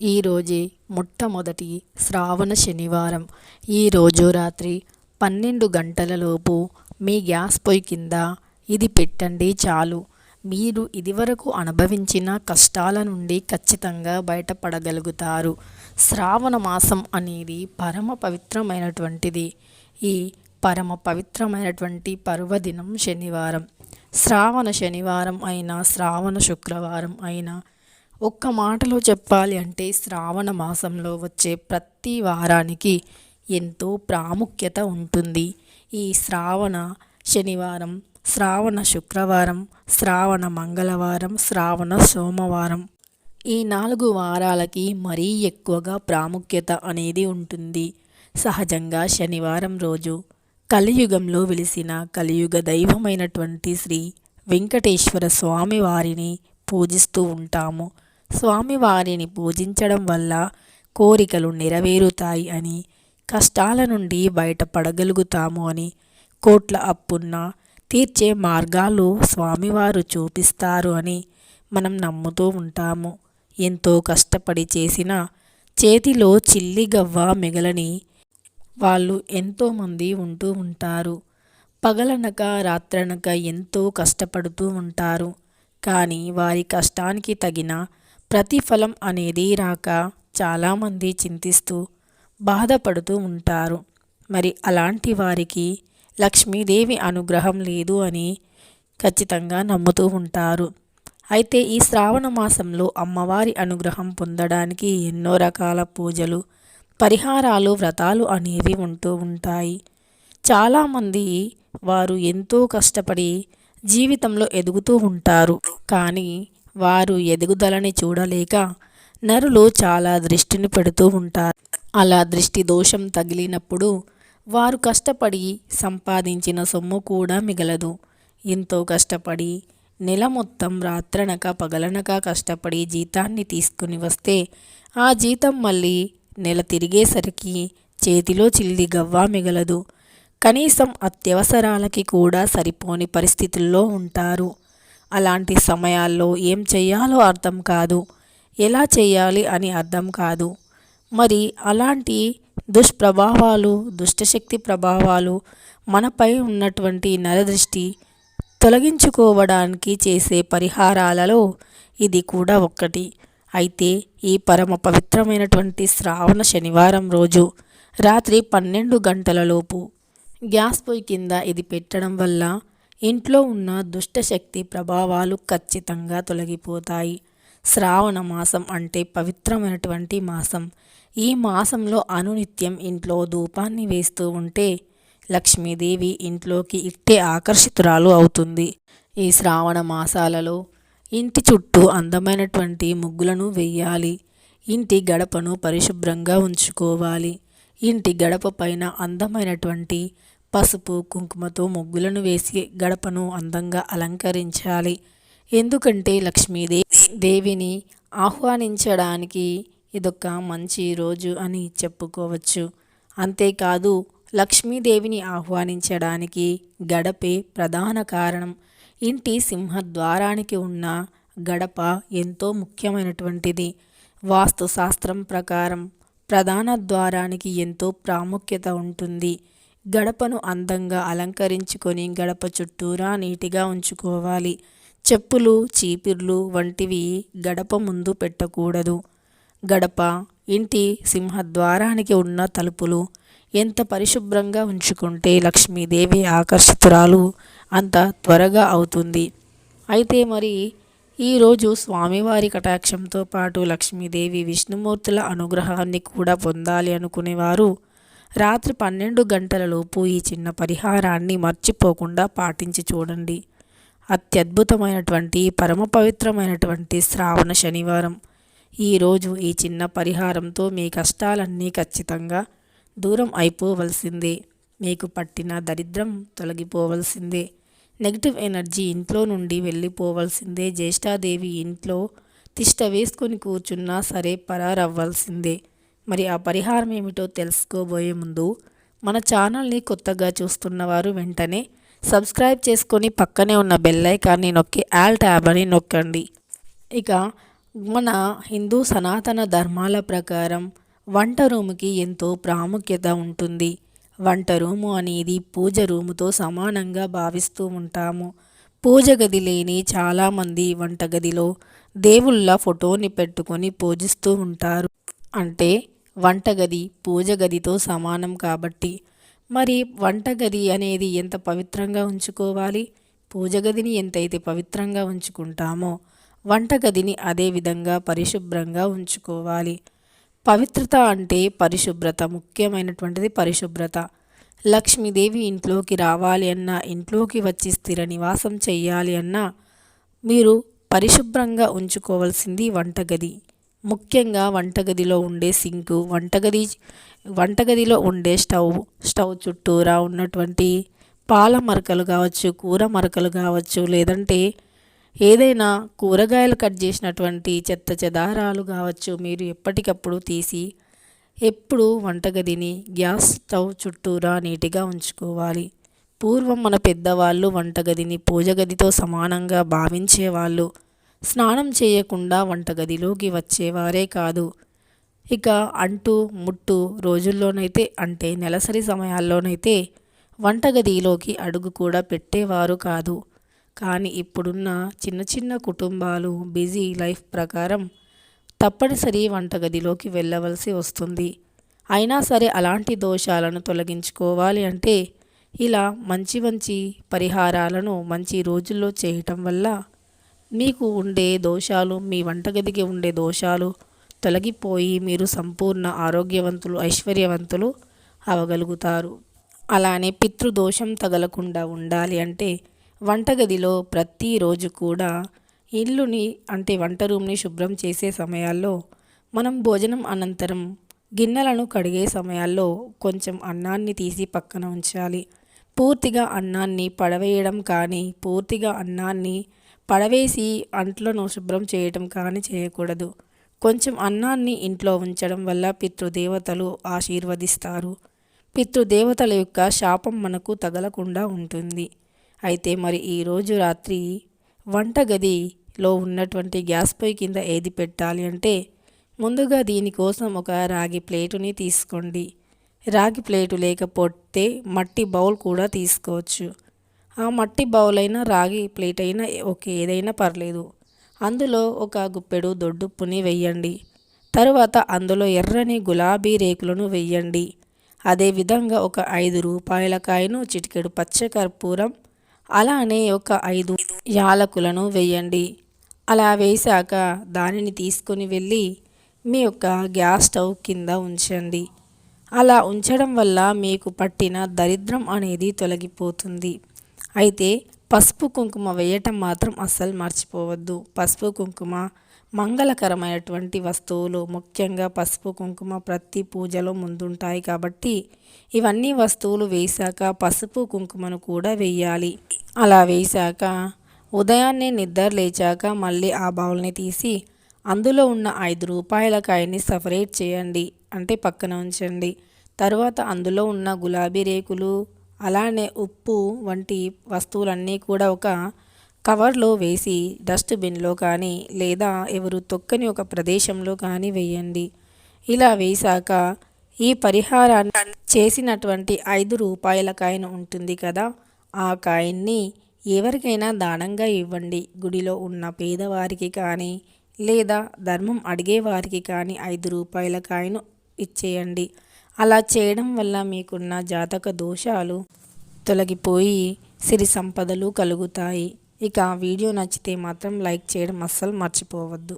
ఈరోజే మొట్టమొదటి శ్రావణ శనివారం. ఈరోజు రాత్రి 12 గంటలలోపు మీ గ్యాస్ పొయ్యి కింద ఇది పెట్టండి చాలు. మీరు ఇదివరకు అనుభవించిన కష్టాల నుండి ఖచ్చితంగా బయటపడగలుగుతారు. శ్రావణ మాసం అనేది పరమ పవిత్రమైనటువంటిది. ఈ పరమ పవిత్రమైనటువంటి పర్వదినం శనివారం. శ్రావణ శనివారం అయినా శ్రావణ శుక్రవారం అయినా ఒక్క మాటలో చెప్పాలి అంటే శ్రావణ మాసంలో వచ్చే ప్రతి వారానికి ఎంతో ప్రాముఖ్యత ఉంటుంది. ఈ శ్రావణ శనివారం, శ్రావణ శుక్రవారం, శ్రావణ మంగళవారం, శ్రావణ సోమవారం, ఈ 4 వారాలకి మరీ ఎక్కువగా ప్రాముఖ్యత అనేది ఉంటుంది. సహజంగా శనివారం రోజు కలియుగంలో వెలిసిన కలియుగ దైవమైనటువంటి శ్రీ వెంకటేశ్వర స్వామి వారిని పూజిస్తూ ఉంటాము. స్వామివారిని పూజించడం వల్ల కోరికలు నెరవేరుతాయి అని, కష్టాల నుండి బయటపడగలుగుతాము అని, కోట్ల అప్పున్న తీర్చే మార్గాలు స్వామివారు చూపిస్తారు అని మనం నమ్ముతూ ఉంటాము. ఎంతో కష్టపడి చేసిన చేతిలో చిల్లి గవ్వ మిగలని వాళ్ళు ఎంతోమంది ఉంటూ ఉంటారు. పగలనక రాత్రనక ఎంతో కష్టపడుతూ ఉంటారు. కానీ వారి కష్టానికి తగిన ప్రతిఫలం అనేది రాక చాలామంది చింతిస్తూ బాధపడుతూ ఉంటారు. మరి అలాంటి వారికి లక్ష్మీదేవి అనుగ్రహం లేదు అని ఖచ్చితంగా నమ్ముతూ ఉంటారు. అయితే ఈ శ్రావణ మాసంలో అమ్మవారి అనుగ్రహం పొందడానికి ఎన్నో రకాల పూజలు, పరిహారాలు, వ్రతాలు అనేవి ఉంటూ ఉంటాయి. చాలామంది వారు ఎంతో కష్టపడి జీవితంలో ఎదుగుతూ ఉంటారు. కానీ వారు ఎదుగుదలని చూడలేక నరులు చాలా దృష్టిని పెడుతూ ఉంటారు. అలా దృష్టి దోషం తగిలినప్పుడు వారు కష్టపడి సంపాదించిన సొమ్ము కూడా మిగలదు. ఎంతో కష్టపడి నెల మొత్తం రాత్రనక పగలనక కష్టపడి జీతాన్ని తీసుకుని వస్తే ఆ జీతం మళ్ళీ నెల తిరిగేసరికి చేతిలో చిల్లి గవ్వ మిగలదు. కనీసం అత్యవసరాలకి కూడా సరిపోని పరిస్థితుల్లో ఉంటారు. అలాంటి సమయాల్లో ఏం చెయ్యాలో అర్థం కాదు, ఎలా చేయాలి అని అర్థం కాదు. మరి అలాంటి దుష్ప్రభావాలు, దుష్టశక్తి ప్రభావాలు, మనపై ఉన్నటువంటి నరదృష్టి తొలగించుకోవడానికి చేసే పరిహారాలలో ఇది కూడా ఒక్కటి. అయితే ఈ పరమ పవిత్రమైనటువంటి శ్రావణ శనివారం రోజు రాత్రి 12 గంటలలోపు గ్యాస్ పొయ్యి కింద ఇది పెట్టడం వల్ల ఇంట్లో ఉన్న దుష్టశక్తి ప్రభావాలు ఖచ్చితంగా తొలగిపోతాయి. శ్రావణ మాసం అంటే పవిత్రమైనటువంటి మాసం. ఈ మాసంలో అనునిత్యం ఇంట్లో ధూపాన్ని వేస్తూ ఉంటే లక్ష్మీదేవి ఇంట్లోకి ఇట్టే ఆకర్షితురాలు అవుతుంది. ఈ శ్రావణ మాసాలలో ఇంటి చుట్టూ అందమైనటువంటి ముగ్గులను వేయాలి. ఇంటి గడపను పరిశుభ్రంగా ఉంచుకోవాలి. ఇంటి గడప పైన అందమైనటువంటి పసుపు కుంకుమతో ముగ్గులను వేసి గడపను అందంగా అలంకరించాలి. ఎందుకంటే లక్ష్మీదేవిని ఆహ్వానించడానికి ఇదొక మంచి రోజు అని చెప్పుకోవచ్చు. అంతేకాదు లక్ష్మీదేవిని ఆహ్వానించడానికి గడపే ప్రధాన కారణం. ఇంటి సింహద్వారానికి ఉన్న గడప ఎంతో ముఖ్యమైనటువంటిది. వాస్తుశాస్త్రం ప్రకారం ప్రధాన ద్వారానికి ఎంతో ప్రాముఖ్యత ఉంటుంది. గడపను అందంగా అలంకరించుకొని గడప చుట్టూరా నీటిగా ఉంచుకోవాలి. చెప్పులు, చీపిర్లు వంటివి గడప ముందు పెట్టకూడదు. గడప, ఇంటి సింహద్వారానికి ఉన్న తలుపులు ఎంత పరిశుభ్రంగా ఉంచుకుంటే లక్ష్మీదేవి ఆకర్షితురాలు అంత త్వరగా అవుతుంది. అయితే మరి ఈరోజు స్వామివారి కటాక్షంతో పాటు లక్ష్మీదేవి, విష్ణుమూర్తుల అనుగ్రహాన్ని కూడా పొందాలి అనుకునేవారు రాత్రి 12 గంటలలోపు ఈ చిన్న పరిహారాన్ని మర్చిపోకుండా పాటించి చూడండి. అత్యద్భుతమైనటువంటి పరమ పవిత్రమైనటువంటి శ్రావణ శనివారం. ఈరోజు ఈ చిన్న పరిహారంతో మీ కష్టాలన్నీ ఖచ్చితంగా దూరం అయిపోవలసిందే. మీకు పట్టిన దరిద్రం తొలగిపోవలసిందే. నెగిటివ్ ఎనర్జీ ఇంట్లో నుండి వెళ్ళిపోవలసిందే. జ్యేష్ఠాదేవి ఇంట్లో తిష్ట వేసుకొని కూర్చున్నా సరే పరారవ్వాల్సిందే. మరి ఆ పరిహారం ఏమిటో తెలుసుకోబోయే ముందు మన ఛానల్ని కొత్తగా చూస్తున్నవారు వెంటనే సబ్స్క్రైబ్ చేసుకొని పక్కనే ఉన్న బెల్ ఐకాన్ని నొక్కి ఆల్ ట్యాబ్ అని నొక్కండి. ఇక మన హిందూ సనాతన ధర్మాల ప్రకారం వంట రూముకి ఎంతో ప్రాముఖ్యత ఉంటుంది. వంట రూము అనేది పూజ రూముతో సమానంగా భావిస్తూ ఉంటాము. పూజ గది లేని చాలామంది వంటగదిలో దేవుళ్ళ ఫోటోని పెట్టుకొని పూజిస్తూ ఉంటారు. అంటే వంటగది పూజ గదితో సమానం కాబట్టి. మరి వంటగది అనేది ఎంత పవిత్రంగా ఉంచుకోవాలి? పూజ గదిని ఎంతైతే పవిత్రంగా ఉంచుకుంటామో వంటగదిని అదే విధంగా పరిశుభ్రంగా ఉంచుకోవాలి. పవిత్రత అంటే పరిశుభ్రత, ముఖ్యమైనటువంటిది పరిశుభ్రత. లక్ష్మీదేవి ఇంట్లోకి రావాలి అన్నా, ఇంట్లోకి వచ్చి స్థిర నివాసం చెయ్యాలి అన్నా మీరు పరిశుభ్రంగా ఉంచుకోవాల్సింది వంటగది. ముఖ్యంగా వంటగదిలో ఉండే సింకు, వంటగదిలో ఉండే స్టవ్ చుట్టూరా ఉన్నటువంటి పాల మరకలు కావచ్చు, కూర మరకలు కావచ్చు, లేదంటే ఏదైనా కూరగాయలు కట్ చేసినటువంటి చెత్త చెదారాలు కావచ్చు, మీరు ఎప్పటికప్పుడు తీసి ఎప్పుడు వంటగదిని గ్యాస్ స్టవ్ చుట్టూరా నీటిగా ఉంచుకోవాలి. పూర్వం మన పెద్దవాళ్ళు వంటగదిని పూజగదితో సమానంగా భావించేవాళ్ళు. స్నానం చేయకుండా వంటగదిలోకి వచ్చేవారే కాదు. ఇక అంటు ముట్టు రోజుల్లోనైతే, అంటే నెలసరి సమయాల్లోనైతే వంటగదిలోకి అడుగు కూడా పెట్టేవారు కాదు. కానీ ఇప్పుడున్న చిన్న చిన్న కుటుంబాలు బిజీ లైఫ్ ప్రకారం తప్పనిసరి వంటగదిలోకి వెళ్ళవలసి వస్తుంది. అయినా సరే అలాంటి దోషాలను తొలగించుకోవాలి అంటే ఇలా మంచి మంచి పరిహారాలను మంచి రోజుల్లో చేయటం వల్ల మీకు ఉండే దోషాలు, మీ వంటగదికి ఉండే దోషాలు తొలగిపోయి మీరు సంపూర్ణ ఆరోగ్యవంతులు, ఐశ్వర్యవంతులు అవగలుగుతారు. అలానే పితృదోషం తగలకుండా ఉండాలి అంటే వంటగదిలో ప్రతిరోజు కూడా ఇల్లుని, అంటే వంట రూమ్ని శుభ్రం చేసే సమయాల్లో, మనం భోజనం అనంతరం గిన్నెలను కడిగే సమయాల్లో కొంచెం అన్నాన్ని తీసి పక్కన ఉంచాలి. పూర్తిగా అన్నాన్ని పడవేయడం కానీ, పూర్తిగా అన్నాన్ని పడవేసి అంట్లను శుభ్రం చేయటం కానీ చేయకూడదు. కొంచెం అన్నాన్ని ఇంట్లో ఉంచడం వల్ల పితృదేవతలు ఆశీర్వదిస్తారు. పితృదేవతల యొక్క శాపం మనకు తగలకుండా ఉంటుంది. అయితే మరి ఈరోజు రాత్రి వంటగదిలో ఉన్నటువంటి గ్యాస్ పొయ్యి కింద ఏది పెట్టాలి అంటే ముందుగా దీనికోసం ఒక రాగి ప్లేటుని తీసుకోండి. రాగి ప్లేటు లేకపోతే మట్టి బౌల్ కూడా తీసుకోవచ్చు. ఆ మట్టి బౌల్ అయినా రాగి ప్లేట్ అయినా ఓకే, ఏదైనా పర్లేదు. అందులో ఒక గుప్పెడు దొడ్డుప్పుని వెయ్యండి. తరువాత అందులో ఎర్రని గులాబీ రేకులను వెయ్యండి. అదేవిధంగా ఒక 5 రూపాయల కాయను, చిటికెడు పచ్చకర్పూరం, అలానే ఒక 5 యాలకులను వేయండి. అలా వేశాక దానిని తీసుకొని వెళ్ళి మీ యొక్క గ్యాస్ స్టవ్ కింద ఉంచండి. అలా ఉంచడం వల్ల మీకు పట్టిన దరిద్రం అనేది తొలగిపోతుంది. అయితే పసుపు కుంకుమ వేయటం మాత్రం అస్సలు మర్చిపోవద్దు. పసుపు కుంకుమ మంగళకరమైనటువంటి వస్తువులు. ముఖ్యంగా పసుపు కుంకుమ ప్రతి పూజలో ముందుంటాయి కాబట్టి ఇవన్నీ వస్తువులు వేశాక పసుపు కుంకుమను కూడా వేయాలి. అలా వేశాక ఉదయాన్నే నిద్ర లేచాక మళ్ళీ ఆ బౌల్ని తీసి అందులో ఉన్న 5 రూపాయల కాయని సపరేట్ చేయండి, అంటే పక్కన ఉంచండి. తర్వాత అందులో ఉన్న గులాబీ రేకులు, అలానే ఉప్పు వంటి వస్తువులన్నీ కూడా ఒక కవర్లో వేసి డస్ట్బిన్లో కానీ లేదా ఎవరు తొక్కని ఒక ప్రదేశంలో కానీ వేయండి. ఇలా వేశాక ఈ పరిహారాన్ని చేసినటువంటి 5 రూపాయల కాయిన్ ఉంటుంది కదా, ఆ కాయిన్ని ఎవరికైనా దానంగా ఇవ్వండి. గుడిలో ఉన్న పేదవారికి కానీ లేదా ధర్మం అడిగేవారికి కానీ 5 రూపాయల కాయిన్ ఇచ్చేయండి. అలా చేయడం వల్ల మీకున్న జాతక దోషాలు తొలగిపోయి సిరి సంపదలు కలుగుతాయి. ఇక వీడియో నచ్చితే మాత్రం లైక్ చేయడం అస్సలు మర్చిపోవద్దు.